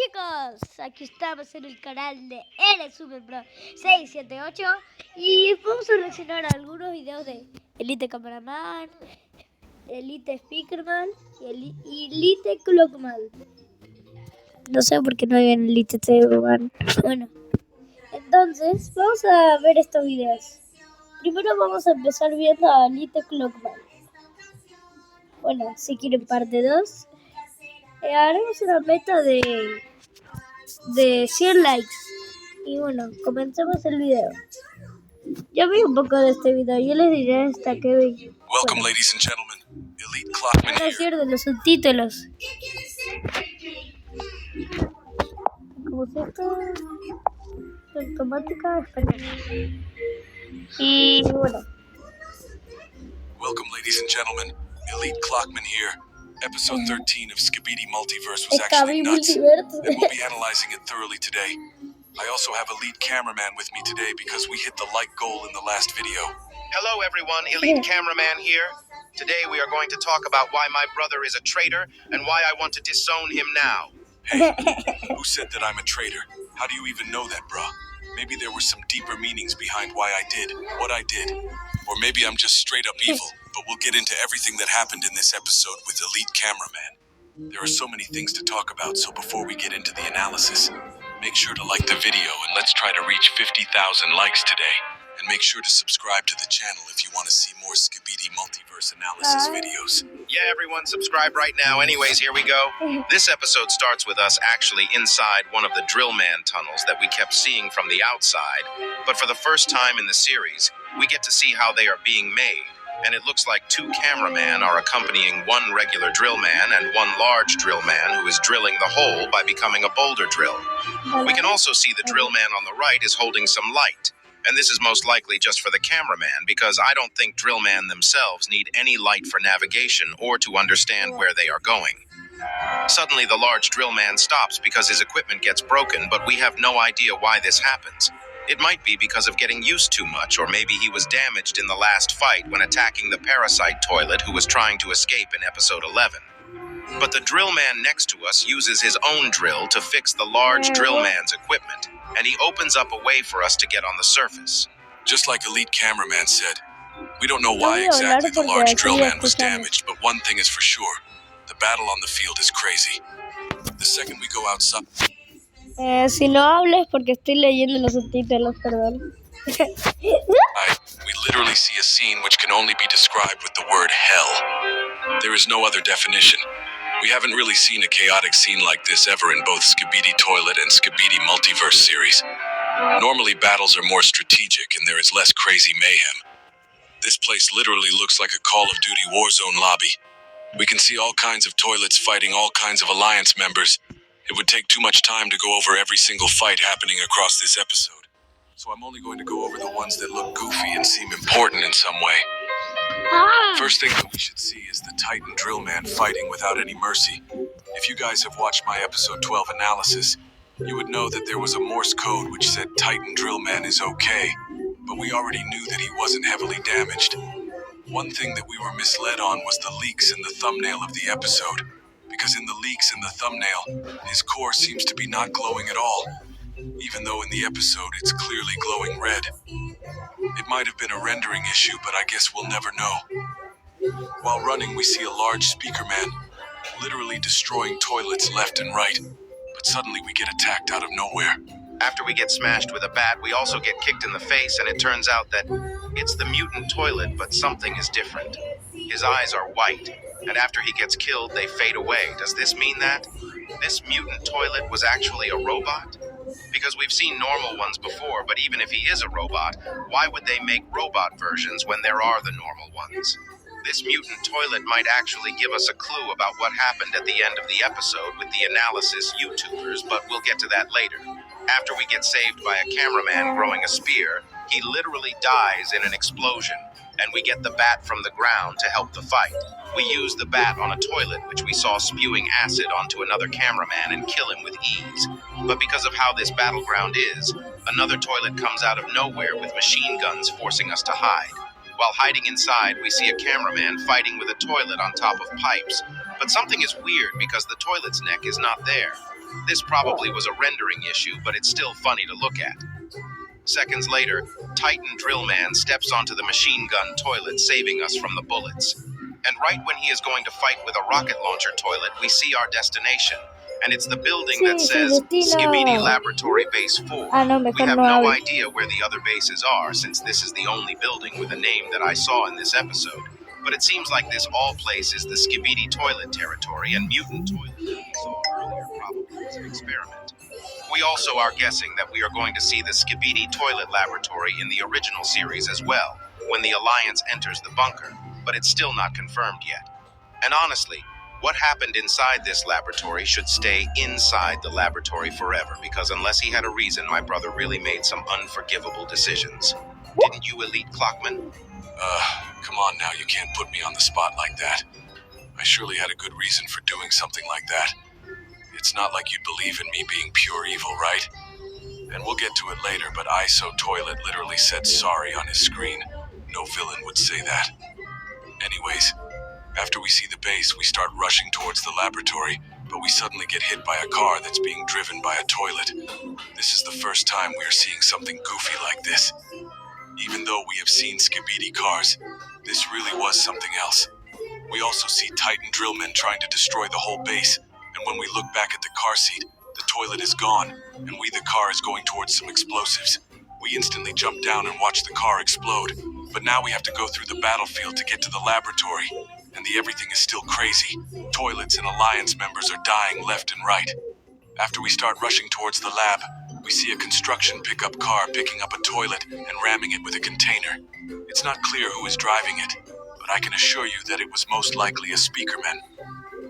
chicos, aquí estamos en el canal de L Super Pro 678 y vamos a reaccionar a algunos videos de Elite Cameraman, Elite Speakerman y Elite Clockman. No sé por qué no hay en Elite Speakerman. Bueno, entonces vamos a ver estos videos. Primero vamos a empezar viendo a Elite Clockman. Bueno, si quieren parte 2, haremos una meta de 100 likes. Y bueno, comencemos el video. Yo vi un poco de este video, yo les diré hasta que vi. Welcome, ladies and gentlemen. Elite Clockman No here. es cierto, los subtítulos. Como si esto automática español. Y bueno. Welcome, ladies and gentlemen. Elite Clockman here. Episode 13 of Skibidi Multiverse was actually nuts, and we'll be analyzing it thoroughly today. I also have Elite Cameraman with me today because we hit the like goal in the last video. Hello everyone, Elite Cameraman here. Today we are going to talk about why my brother is a traitor and why I want to disown him now. Hey, who said that I'm a traitor? How do you even know that, bruh? Maybe there were some deeper meanings behind why I did what I did. Or maybe I'm just straight up evil, but we'll get into everything that happened in this episode with Elite Cameraman. There are so many things to talk about, so before we get into the analysis, make sure to like the video and let's try to reach 50,000 likes today. And make sure to subscribe to the channel if you want to see more Skibidi Multiverse analysis videos. Yeah, everyone, subscribe right now. Anyways, here we go. This episode starts with us actually inside one of the drill man tunnels that we kept seeing from the outside. But for the first time in the series, we get to see how they are being made. And it looks like two cameramen are accompanying one regular drill man and one large drill man who is drilling the hole by becoming a boulder drill. We can also see the drill man on the right is holding some light. And this is most likely just for the cameraman, because I don't think drill men themselves need any light for navigation or to understand where they are going. Suddenly, the large drill man stops because his equipment gets broken, but we have no idea why this happens. It might be because of getting used too much, or maybe he was damaged in the last fight when attacking the parasite toilet who was trying to escape in episode 11. But the drill man next to us uses his own drill to fix the large drill man's equipment, and he opens up a way for us to get on the surface. Just like Elite Cameraman said, we don't know why exactly the large drill man was damaged, but one thing is for sure, the battle on the field is crazy. The second we go outside... Si no hables porque estoy leyendo los subtítulos, perdón. We literally see a scene which can only be described with the word hell. There is no other definition. We haven't really seen a chaotic scene like this ever in both Skibidi Toilet and Skibidi Multiverse series. Normally battles are more strategic and there is less crazy mayhem. This place literally looks like a Call of Duty Warzone lobby. We can see all kinds of toilets fighting all kinds of Alliance members. It would take too much time to go over every single fight happening across this episode. So I'm only going to go over the ones that look goofy and seem important in some way. First thing that we should see is the Titan Drill Man fighting without any mercy. If you guys have watched my episode 12 analysis, you would know that there was a Morse code which said Titan Drill Man is okay, but we already knew that he wasn't heavily damaged. One thing that we were misled on was the leaks in the thumbnail of the episode, because in the leaks in the thumbnail, his core seems to be not glowing at all, even though in the episode it's clearly glowing red. It might have been a rendering issue, but I guess we'll never know. While running, we see a large speaker man literally destroying toilets left and right, but suddenly we get attacked out of nowhere. After we get smashed with a bat, we also get kicked in the face, and it turns out that it's the mutant toilet, but something is different. His eyes are white, and after he gets killed, they fade away. Does this mean that this mutant toilet was actually a robot? Because we've seen normal ones before, but even if he is a robot, why would they make robot versions when there are the normal ones? This mutant toilet might actually give us a clue about what happened at the end of the episode with the analysis YouTubers, but we'll get to that later. After we get saved by a cameraman growing a spear, he literally dies in an explosion, and we get the bat from the ground to help the fight. We use the bat on a toilet which we saw spewing acid onto another cameraman and kill him with ease. But because of how this battleground is, another toilet comes out of nowhere with machine guns forcing us to hide. While hiding inside, we see a cameraman fighting with a toilet on top of pipes. But something is weird because the toilet's neck is not there. This probably was a rendering issue, but it's still funny to look at. Seconds later, Titan Drillman steps onto the machine gun toilet, saving us from the bullets. And right when he is going to fight with a rocket launcher toilet, we see our destination. And it's the building that says Skibidi Laboratory Base 4. We have no idea where the other bases are, since this is the only building with a name that I saw in this episode. But it seems like this all place is the Skibidi Toilet territory, and mutant toilet that we saw earlier probably was an experiment. We also are guessing that we are going to see the Skibidi Toilet Laboratory in the original series as well, when the Alliance enters the bunker, but it's still not confirmed yet. And honestly, what happened inside this laboratory should stay inside the laboratory forever, because unless he had a reason, my brother really made some unforgivable decisions. Didn't you, Elite Clockman? Come on now, you can't put me on the spot like that. I surely had a good reason for doing something like that. It's not like you'd believe in me being pure evil, right? And we'll get to it later, but ISO Toilet literally said sorry on his screen. No villain would say that. Anyways, after we see the base, we start rushing towards the laboratory, but we suddenly get hit by a car that's being driven by a toilet. This is the first time we are seeing something goofy like this. Even though we have seen Skibidi cars, this really was something else. We also see Titan Drillmen trying to destroy the whole base, and when we look back at the car seat, the toilet is gone, and the car is going towards some explosives. We instantly jump down and watch the car explode, but now we have to go through the battlefield to get to the laboratory, and everything is still crazy. Toilets and Alliance members are dying left and right. After we start rushing towards the lab, we see a construction pickup car picking up a toilet and ramming it with a container. It's not clear who is driving it, but I can assure you that it was most likely a speakerman.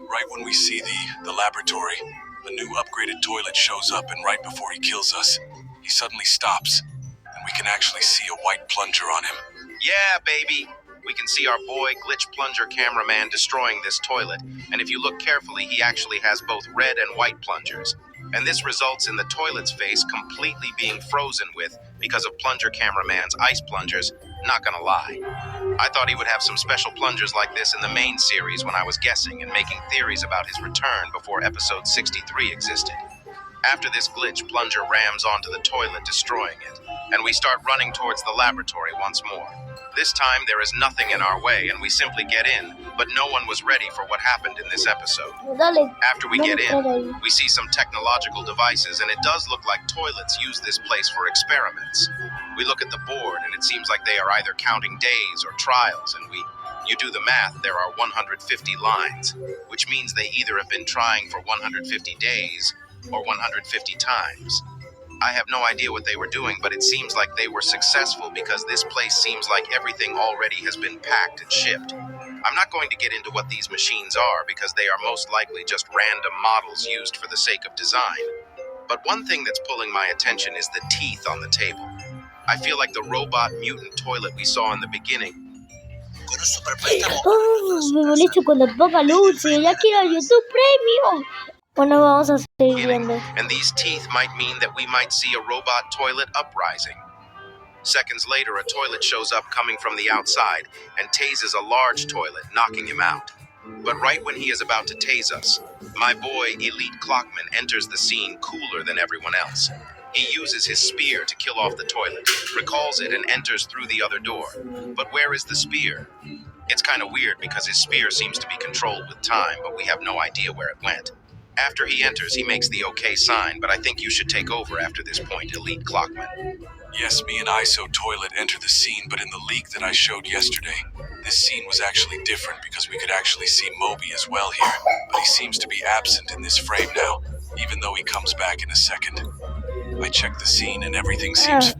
Right when we see the laboratory, a new upgraded toilet shows up, and right before he kills us, he suddenly stops, and we can actually see a white plunger on him. Yeah, baby! We can see our boy Glitch Plunger Cameraman destroying this toilet, and if you look carefully, he actually has both red and white plungers. And this results in the toilet's face completely being frozen with because of Plunger Cameraman's ice plungers. Not gonna lie. I thought he would have some special plungers like this in the main series when I was guessing and making theories about his return before episode 63 existed. After this glitch, Plunger rams onto the toilet, destroying it, and we start running towards the laboratory once more. This time, there is nothing in our way, and we simply get in, but no one was ready for what happened in this episode. After we get in, we see some technological devices, and it does look like toilets use this place for experiments. We look at the board, and it seems like they are either counting days or trials, and you do the math, there are 150 lines, which means they either have been trying for 150 days or 150 times. I have no idea what they were doing, but it seems like they were successful because this place seems like everything already has been packed and shipped. I'm not going to get into what these machines are because they are most likely just random models used for the sake of design. But one thing that's pulling my attention is the teeth on the table. I feel like the robot mutant toilet we saw in the beginning. Oh, me molesto cuando ponga luz, ya quiero YouTube Premium. Bueno, vamos a seguir viendo. And these teeth might mean that we might see a robot toilet uprising. Seconds later, a toilet shows up coming from the outside and tases a large toilet, knocking him out. But right when he is about to tase us, my boy Elite Clockman enters the scene cooler than everyone else. He uses his spear to kill off the toilet, recalls it, and enters through the other door. But where is the spear? It's kind of weird because his spear seems to be controlled with time, but we have no idea where it went. After he enters, he makes the OK sign, but I think you should take over after this point, Elite Clockman. Yes, me and ISO Toilet enter the scene, but in the leak that I showed yesterday, this scene was actually different because we could actually see Moby as well here, but he seems to be absent in this frame now, even though he comes back in a second. I checked the scene and everything seems...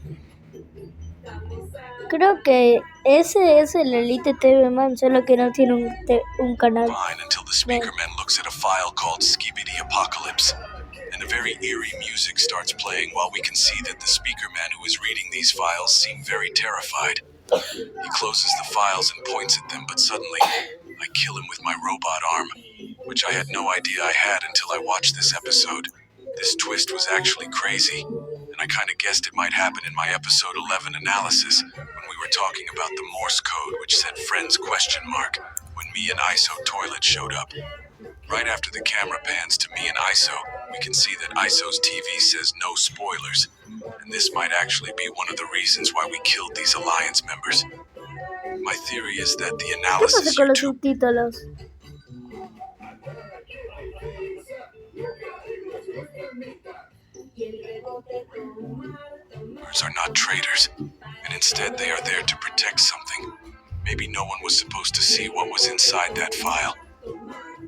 Creo que ese es el Elite TV Man, solo que no tiene un canal. Fine, until the speakerman looks at a file called Skibidi Apocalypse, and a very eerie music starts playing while we can see that the speakerman who is reading these files seems very terrified. He closes the files and points at them, but suddenly, I kill him with my robot arm, which I had no idea I had until I watched this episode. This twist was actually crazy, and I kind of guessed it might happen in my episode 11 analysis when we were talking about the Morse code which said friends ? When me and ISO Toilet showed up. Right after the camera pans to me and ISO, we can see that ISO's TV says no spoilers, and this might actually be one of the reasons why we killed these Alliance members. My theory is that the ¿Qué pasa analysis con los YouTube subtítulos? are not traitors, and instead they are there to protect something. Maybe no one was supposed to see what was inside that file.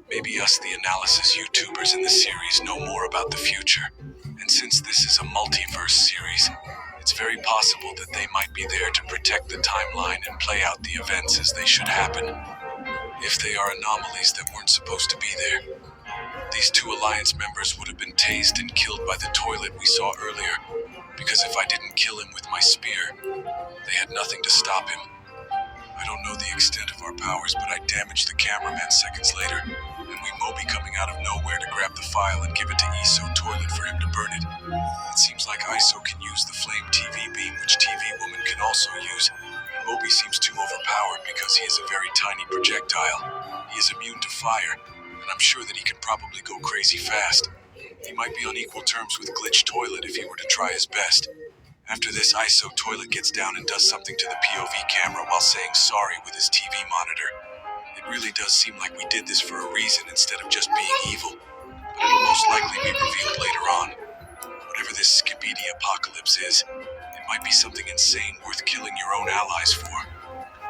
Maybe us, the analysis YouTubers in the series, know more about the future. And since this is a multiverse series, it's very possible that they might be there to protect the timeline and play out the events as they should happen. If they are anomalies that weren't supposed to be there, these two Alliance members would have been tased and killed by the toilet we saw earlier, because if I didn't kill him with my spear, they had nothing to stop him. I don't know the extent of our powers, but I damaged the cameraman seconds later, and we Moby coming out of nowhere to grab the file and give it to ISO toilet for him to burn it. It seems like ISO can use the flame TV beam, which TV woman can also use, and Moby seems too overpowered because he is a very tiny projectile. He is immune to fire, and I'm sure that he can probably go crazy fast. He might be on equal terms with Glitch Toilet if he were to try his best. After this, ISO Toilet gets down and does something to the POV camera while saying sorry with his TV monitor. It really does seem like we did this for a reason instead of just being evil, but it'll most likely be revealed later on. Whatever this Skibidi apocalypse is, it might be something insane worth killing your own allies for.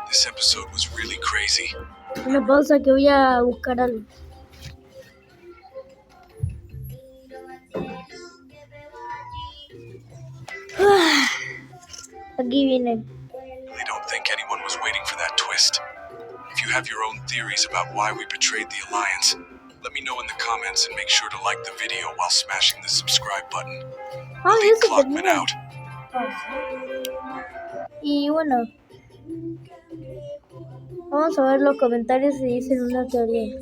This episode was really crazy. Una pausa que voy a buscar algo. Aquí viene. I don't think anyone was waiting for that twist. If you have your own theories about why we betrayed the Alliance, let me know in the comments and make sure to like the video while smashing the subscribe button. Elite Clockman out. Y bueno, vamos a ver los comentarios si dicen una teoría.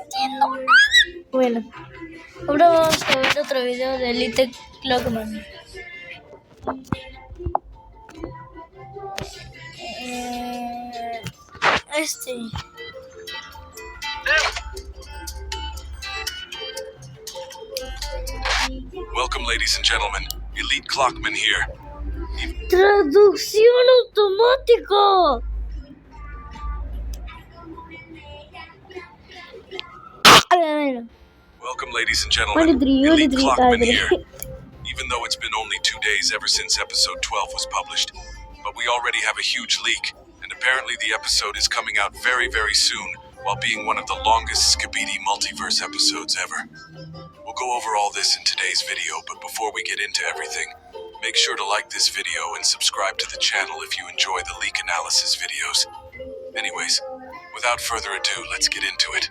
Entiendo. Bueno, ahora vamos a ver otro video de Elite Clockman. Welcome, ladies and gentlemen. Elite Clockman here. Traducción automática. Welcome, ladies and gentlemen. Elite Clockman here. Even though it's been only 2 days ever since episode 12 was published, but we already have a huge leak, and apparently the episode is coming out very, very soon, while being one of the longest Skibidi multiverse episodes ever. We'll go over all this in today's video, but before we get into everything, make sure to like this video and subscribe to the channel if you enjoy the leak analysis videos. Anyways, without further ado, let's get into it.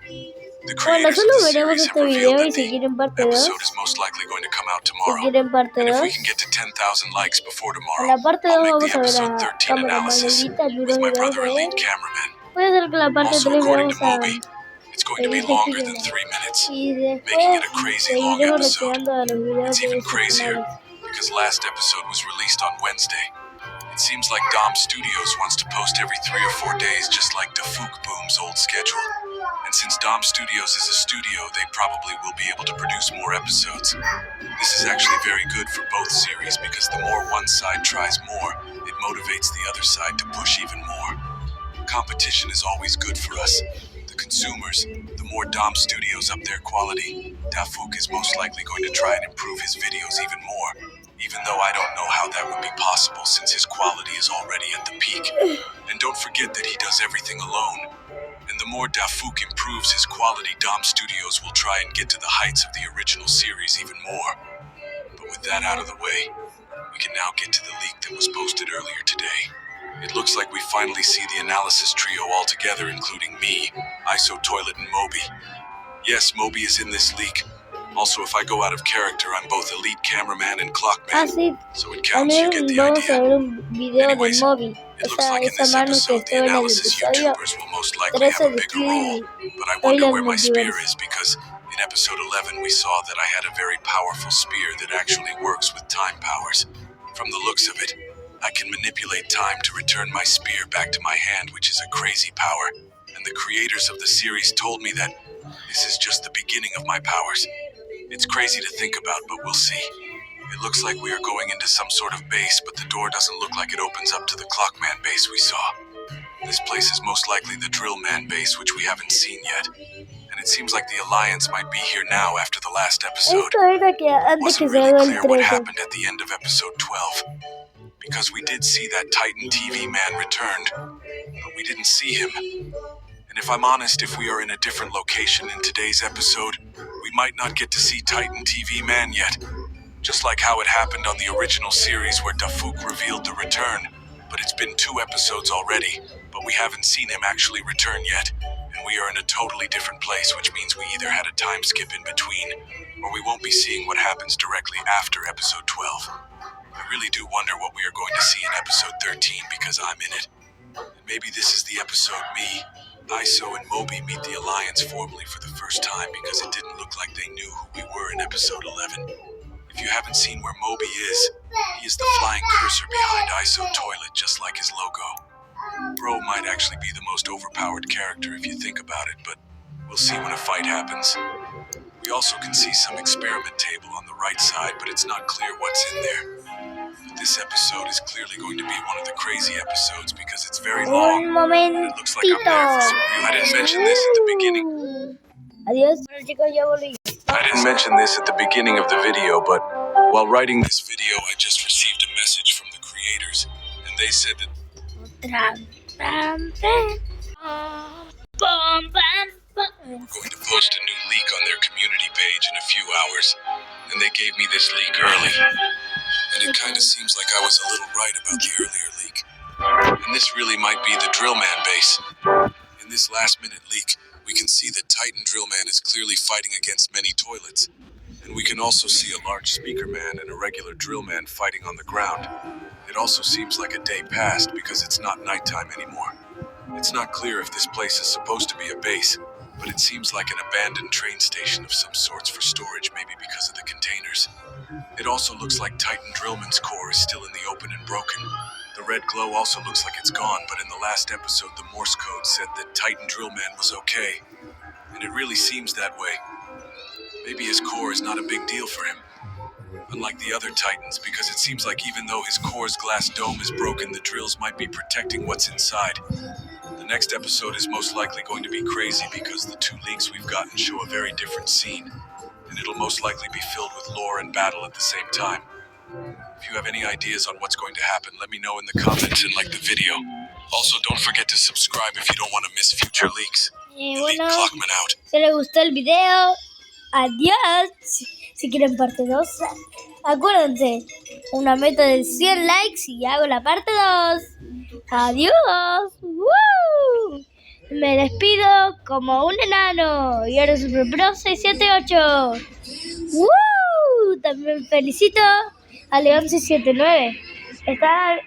The creators of the series have revealed that the episode is most likely going to come out tomorrow, and if we can get to 10,000 likes before tomorrow, I'll make the episode 13 analysis with my brother Elite Cameraman. Also, according to Moby, it's going to be longer than 3 minutes, making it a crazy long episode. It's even crazier because last episode was released on Wednesday. It seems like Dom Studios wants to post every 3 or 4 days, just like Dafook Boom's old schedule. And since Dom Studios is a studio, they probably will be able to produce more episodes. This is actually very good for both series because the more one side tries more, it motivates the other side to push even more. Competition is always good for us, the consumers. The more Dom Studios up their quality, Dafook is most likely going to try and improve his videos even more, even though I don't know how that would be possible since his quality is already at the peak. And don't forget that he does everything alone. And the more Dafook improves his quality, Dom Studios will try and get to the heights of the original series even more. But with that out of the way, we can now get to the leak that was posted earlier today. It looks like we finally see the analysis trio all together, including me, ISO Toilet, and Moby. Yes, Moby is in this leak. Also, if I go out of character, I'm both Elite Cameraman and Clockman. So it counts, you get the idea. Anyways, it looks like in this episode, the analysis YouTubers will most likely have a bigger role. But I wonder where my spear is, because in episode 11 we saw that I had a very powerful spear that actually works with time powers. From the looks of it, I can manipulate time to return my spear back to my hand, which is a crazy power. And the creators of the series told me that this is just the beginning of my powers. It's crazy to think about, but we'll see. It looks like we are going into some sort of base, but the door doesn't look like it opens up to the Clockman base we saw. This place is most likely the Drillman base, which we haven't seen yet. And it seems like the Alliance might be here now after the last episode. Esto era que It antes que wasn't se really haga el clear what 13. happened at the end of episode 12. Because we did see that Titan TV man returned, but we didn't see him. And if I'm honest, if we are in a different location in today's episode, we might not get to see Titan TV man yet. Just like how it happened on the original series where Dafuk revealed the return. But it's been 2 episodes already, but we haven't seen him actually return yet. And we are in a totally different place, which means we either had a time skip in between, or we won't be seeing what happens directly after episode 12. I really do wonder what we are going to see in episode 13 because I'm in it. And maybe this is the episode me, Iso, and Moby meet the Alliance formally for the first time because it didn't look like they knew who we were in episode 11. If you haven't seen where Moby is, he is the flying cursor behind ISO Toilet, just like his logo. Bro might actually be the most overpowered character if you think about it, but we'll see when a fight happens. We also can see some experiment table on the right side, but it's not clear what's in there. But this episode is clearly going to be one of the crazy episodes because it's very long, Un and it looks like I'm there for some real. I didn't mention this at the beginning. Adiós. Bueno, chicos, ya volví. I didn't mention this at the beginning of the video, but while writing this video, I just received a message from the creators, and they said that we're going to post a new leak on their community page in a few hours, and they gave me this leak early. And it kind of seems like I was a little right about the earlier leak. And this really might be the Drillman base. In this last-minute leak, we can see that Titan Drillman is clearly fighting against many toilets. And we can also see a large speaker man and a regular Drillman fighting on the ground. It also seems like a day passed because it's not nighttime anymore. It's not clear if this place is supposed to be a base, but it seems like an abandoned train station of some sorts for storage, maybe because of the containers. It also looks like Titan Drillman's core is still in the open and broken. The red glow also looks like it's gone, but in the last episode, the Morse code said that Titan Drillman was okay. And it really seems that way. Maybe his core is not a big deal for him. Unlike the other Titans, because it seems like even though his core's glass dome is broken, the drills might be protecting what's inside. The next episode is most likely going to be crazy because the 2 leaks we've gotten show a very different scene. And it'll most likely be filled with lore and battle at the same time. If you have any ideas on what's going to happen, let me know in the comments and like the video. Also, don't forget to subscribe if you don't want to miss future leaks. Elite Bueno, Clockman out. si les gustó el video, adiós. Si quieren parte 2, acuérdense, una meta de 100 likes y hago la parte 2. Adiós. ¡Woo! Me despido como un enano. Y ahora Super Pro 678. ¡Woo! También felicito a León 679. Está,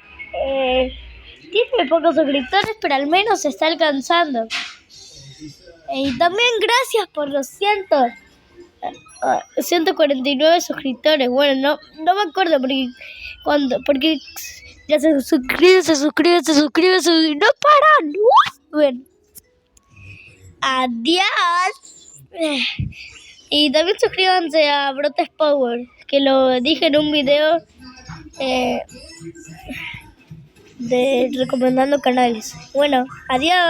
tiene pocos suscriptores, pero al menos se está alcanzando. Y también gracias por los 149 suscriptores. Bueno, no me acuerdo porque ya se suscriben y no paran. Bueno, adiós. Y también suscríbanse a Brotes Power, que lo dije en un video de recomendando canales. Bueno, adiós.